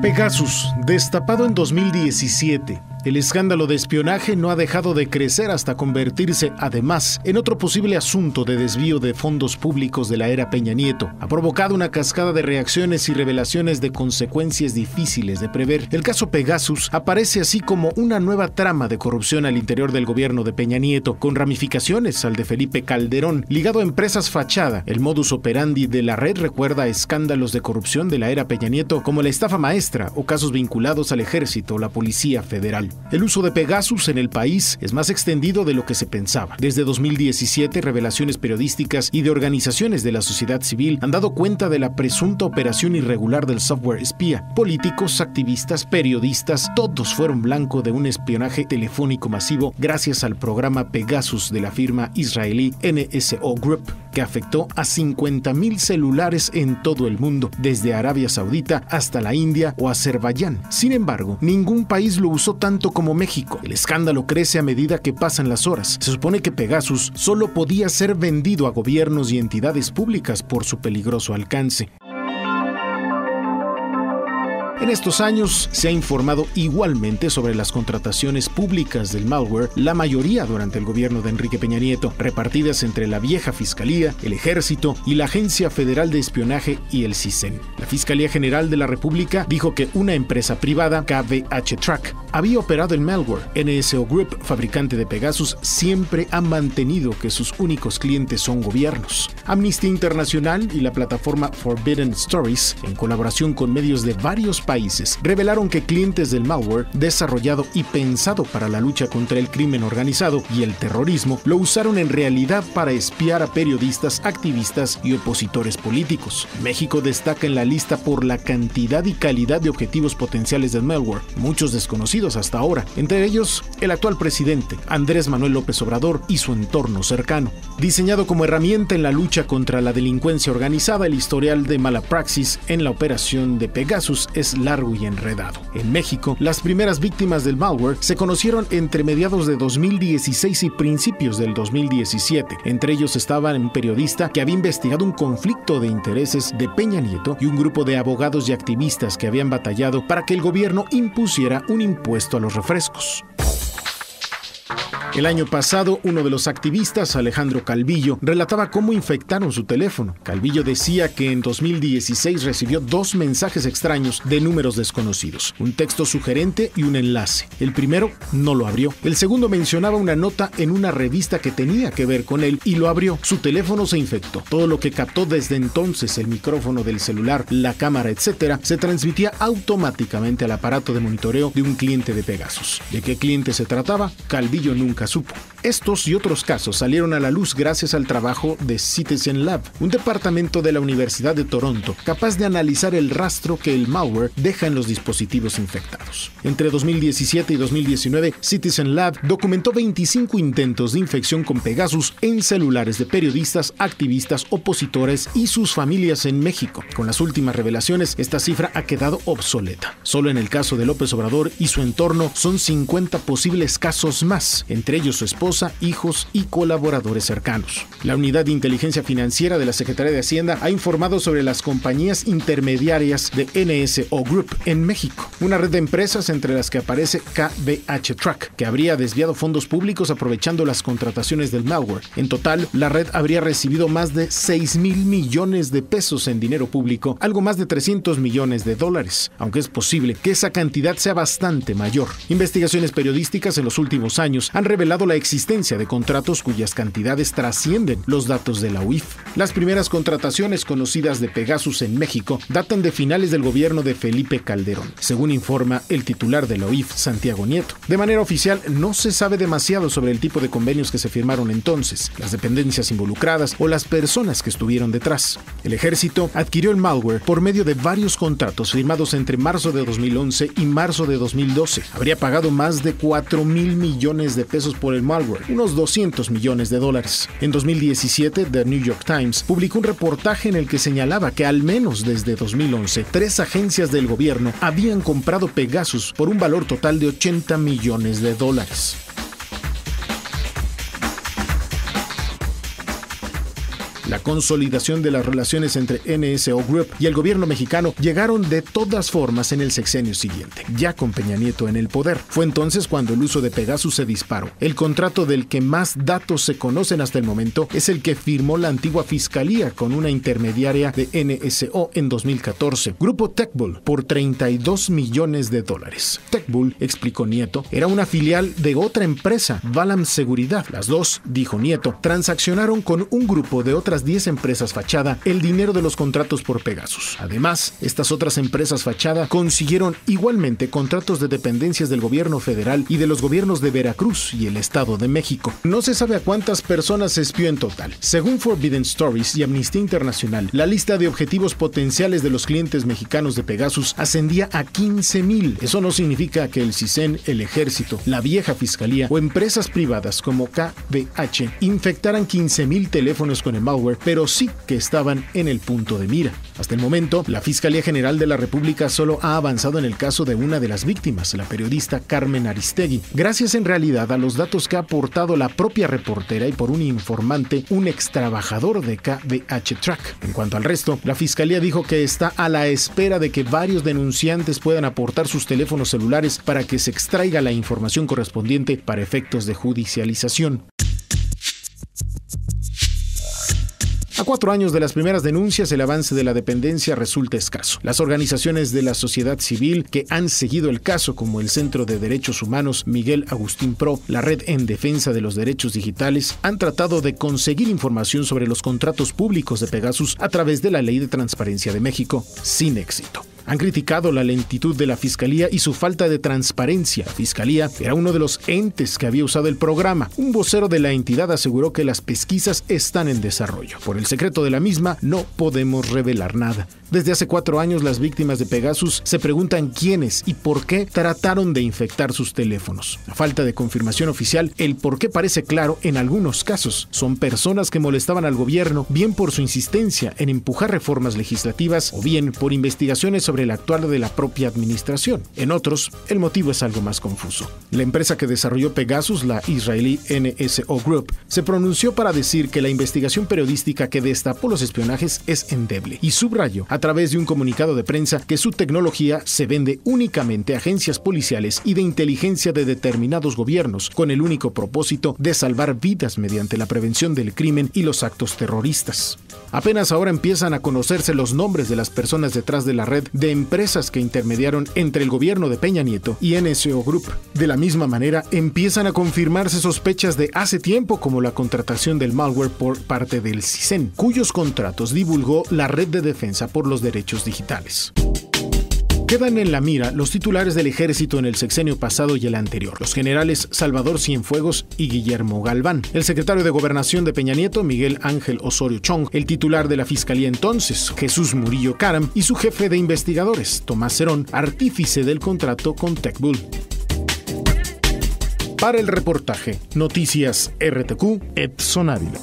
Pegasus, destapado en 2017. El escándalo de espionaje no ha dejado de crecer hasta convertirse, además, en otro posible asunto de desvío de fondos públicos de la era Peña Nieto. Ha provocado una cascada de reacciones y revelaciones de consecuencias difíciles de prever. El caso Pegasus aparece así como una nueva trama de corrupción al interior del gobierno de Peña Nieto, con ramificaciones al de Felipe Calderón, ligado a empresas fachada. El modus operandi de la red recuerda a escándalos de corrupción de la era Peña Nieto, como la estafa maestra o casos vinculados al ejército o la Policía Federal. El uso de Pegasus en el país es más extendido de lo que se pensaba. Desde 2017, revelaciones periodísticas y de organizaciones de la sociedad civil han dado cuenta de la presunta operación irregular del software espía. Políticos, activistas, periodistas, todos fueron blanco de un espionaje telefónico masivo gracias al programa Pegasus de la firma israelí NSO Group, que afectó a 50,000 celulares en todo el mundo, desde Arabia Saudita hasta la India o Azerbaiyán. Sin embargo, ningún país lo usó tanto como México. El escándalo crece a medida que pasan las horas. Se supone que Pegasus solo podía ser vendido a gobiernos y entidades públicas por su peligroso alcance. En estos años se ha informado igualmente sobre las contrataciones públicas del malware, la mayoría durante el gobierno de Enrique Peña Nieto, repartidas entre la vieja Fiscalía, el Ejército y la Agencia Federal de Espionaje y el CISEN. La Fiscalía General de la República dijo que una empresa privada, KVH Track, había operado el malware. NSO Group, fabricante de Pegasus, siempre ha mantenido que sus únicos clientes son gobiernos. Amnistía Internacional y la plataforma Forbidden Stories, en colaboración con medios de varios países, revelaron que clientes del malware, desarrollado y pensado para la lucha contra el crimen organizado y el terrorismo, lo usaron en realidad para espiar a periodistas, activistas y opositores políticos. México destaca en la lista por la cantidad y calidad de objetivos potenciales del malware, muchos desconocidos hasta ahora, entre ellos el actual presidente, Andrés Manuel López Obrador, y su entorno cercano. Diseñado como herramienta en la lucha contra la delincuencia organizada, el historial de mala praxis en la operación de Pegasus es largo y enredado. En México, las primeras víctimas del malware se conocieron entre mediados de 2016 y principios del 2017. Entre ellos estaba un periodista que había investigado un conflicto de intereses de Peña Nieto y un grupo de abogados y activistas que habían batallado para que el gobierno impusiera un impuesto a los refrescos. El año pasado, uno de los activistas, Alejandro Calvillo, relataba cómo infectaron su teléfono. Calvillo decía que en 2016 recibió 2 mensajes extraños de números desconocidos, un texto sugerente y un enlace. El primero no lo abrió. El segundo mencionaba una nota en una revista que tenía que ver con él y lo abrió. Su teléfono se infectó. Todo lo que captó desde entonces, el micrófono del celular, la cámara, etc., se transmitía automáticamente al aparato de monitoreo de un cliente de Pegasus. ¿De qué cliente se trataba? Calvillo nunca supo. Estos y otros casos salieron a la luz gracias al trabajo de Citizen Lab, un departamento de la Universidad de Toronto capaz de analizar el rastro que el malware deja en los dispositivos infectados. Entre 2017 y 2019, Citizen Lab documentó 25 intentos de infección con Pegasus en celulares de periodistas, activistas, opositores y sus familias en México. Con las últimas revelaciones, esta cifra ha quedado obsoleta. Solo en el caso de López Obrador y su entorno son 50 posibles casos más, entre ellos su esposa, hijos y colaboradores cercanos. La Unidad de Inteligencia Financiera de la Secretaría de Hacienda ha informado sobre las compañías intermediarias de NSO Group en México, una red de empresas entre las que aparece KVH Track, que habría desviado fondos públicos aprovechando las contrataciones del malware. En total, la red habría recibido más de 6,000 millones de pesos en dinero público, algo más de 300 millones de dólares, aunque es posible que esa cantidad sea bastante mayor. Investigaciones periodísticas en los últimos años han revelado la existencia de contratos cuyas cantidades trascienden los datos de la UIF. Las primeras contrataciones conocidas de Pegasus en México datan de finales del gobierno de Felipe Calderón, según informa el titular de la UIF, Santiago Nieto. De manera oficial, no se sabe demasiado sobre el tipo de convenios que se firmaron entonces, las dependencias involucradas o las personas que estuvieron detrás. El Ejército adquirió el malware por medio de varios contratos firmados entre marzo de 2011 y marzo de 2012. Habría pagado más de 4,000 millones de pesos por el malware, unos 200 millones de dólares. En 2017, The New York Times publicó un reportaje en el que señalaba que al menos desde 2011, 3 agencias del gobierno habían comprado Pegasus por un valor total de 80 millones de dólares. La consolidación de las relaciones entre NSO Group y el gobierno mexicano llegaron de todas formas en el sexenio siguiente, ya con Peña Nieto en el poder. Fue entonces cuando el uso de Pegasus se disparó. El contrato del que más datos se conocen hasta el momento es el que firmó la antigua Fiscalía con una intermediaria de NSO en 2014, Grupo Techbull, por $32 millones. Techbull, explicó Nieto, era una filial de otra empresa, Valam Seguridad. Las dos, dijo Nieto, transaccionaron con un grupo de otras 10 empresas fachada el dinero de los contratos por Pegasus. Además, estas otras empresas fachada consiguieron igualmente contratos de dependencias del gobierno federal y de los gobiernos de Veracruz y el Estado de México. No se sabe a cuántas personas se espió en total. Según Forbidden Stories y Amnistía Internacional, la lista de objetivos potenciales de los clientes mexicanos de Pegasus ascendía a 15,000. Eso no significa que el CISEN, el Ejército, la vieja Fiscalía o empresas privadas como KVH infectaran 15,000 teléfonos con el malware, pero sí que estaban en el punto de mira. Hasta el momento, la Fiscalía General de la República solo ha avanzado en el caso de una de las víctimas, la periodista Carmen Aristegui, gracias en realidad a los datos que ha aportado la propia reportera y por un informante, un extrabajador de KVH Track. En cuanto al resto, la Fiscalía dijo que está a la espera de que varios denunciantes puedan aportar sus teléfonos celulares para que se extraiga la información correspondiente para efectos de judicialización. A 4 años de las primeras denuncias, el avance de la dependencia resulta escaso. Las organizaciones de la sociedad civil que han seguido el caso, como el Centro de Derechos Humanos Miguel Agustín Pro, la Red en Defensa de los Derechos Digitales, han tratado de conseguir información sobre los contratos públicos de Pegasus a través de la Ley de Transparencia de México, sin éxito. Han criticado la lentitud de la Fiscalía y su falta de transparencia. La Fiscalía era uno de los entes que había usado el programa. Un vocero de la entidad aseguró que las pesquisas están en desarrollo. Por el secreto de la misma, no podemos revelar nada. Desde hace 4 años, las víctimas de Pegasus se preguntan quiénes y por qué trataron de infectar sus teléfonos. A falta de confirmación oficial, el por qué parece claro en algunos casos. Son personas que molestaban al gobierno, bien por su insistencia en empujar reformas legislativas o bien por investigaciones sobre el actuar de la propia administración. En otros, el motivo es algo más confuso. La empresa que desarrolló Pegasus, la israelí NSO Group, se pronunció para decir que la investigación periodística que destapó los espionajes es endeble y subrayó a través de un comunicado de prensa que su tecnología se vende únicamente a agencias policiales y de inteligencia de determinados gobiernos con el único propósito de salvar vidas mediante la prevención del crimen y los actos terroristas. Apenas ahora empiezan a conocerse los nombres de las personas detrás de la red de empresas que intermediaron entre el gobierno de Peña Nieto y NSO Group. De la misma manera, empiezan a confirmarse sospechas de hace tiempo, como la contratación del malware por parte del CISEN, cuyos contratos divulgó la Red de Defensa por los Derechos Digitales. Quedan en la mira los titulares del Ejército en el sexenio pasado y el anterior, los generales Salvador Cienfuegos y Guillermo Galván, el secretario de Gobernación de Peña Nieto, Miguel Ángel Osorio Chong, el titular de la Fiscalía entonces, Jesús Murillo Caram, y su jefe de investigadores, Tomás Cerón, artífice del contrato con Techbull. Para el reportaje Noticias RTQ, Edson Ávila.